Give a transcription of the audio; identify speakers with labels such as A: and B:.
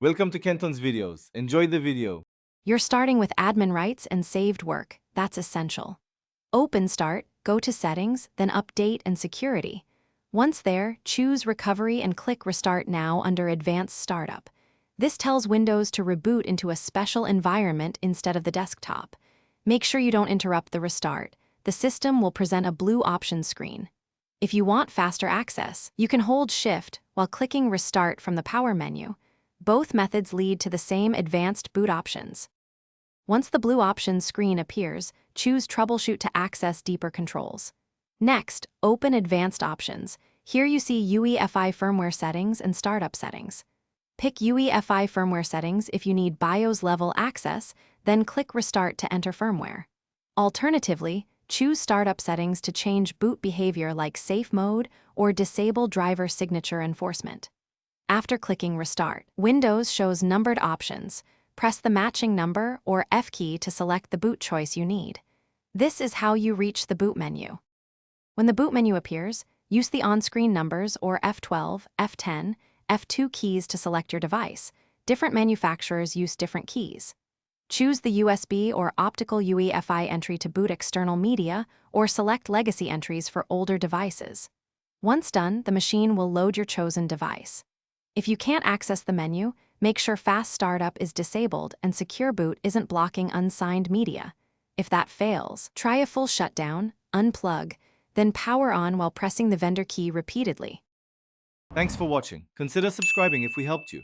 A: Welcome to Kenton's videos. Enjoy the video.
B: You're starting with admin rights and saved work. That's essential. Open Start, go to Settings, then Update and Security. Once there, choose Recovery and click Restart Now under Advanced Startup. This tells Windows to reboot into a special environment instead of the desktop. Make sure you don't interrupt the restart. The system will present a blue options screen. If you want faster access, you can hold Shift while clicking Restart from the Power menu. Both methods lead to the same advanced boot options. Once the blue options screen appears, choose Troubleshoot to access deeper controls. Next, open Advanced Options. Here you see UEFI firmware settings and startup settings. Pick UEFI firmware settings if you need BIOS-level access, then click Restart to enter firmware. Alternatively, choose startup settings to change boot behavior like safe mode or disable driver signature enforcement. After clicking Restart, Windows shows numbered options. Press the matching number or F key to select the boot choice you need. This is how you reach the boot menu. When the boot menu appears, use the on-screen numbers or F12, F10, F2 keys to select your device. Different manufacturers use different keys. Choose the USB or optical UEFI entry to boot external media or select legacy entries for older devices. Once done, the machine will load your chosen device. If you can't access the menu, make sure Fast Startup is disabled and Secure Boot isn't blocking unsigned media. If that fails, try a full shutdown, unplug, then power on while pressing the vendor key repeatedly.
A: Thanks for watching. Consider subscribing if we helped you.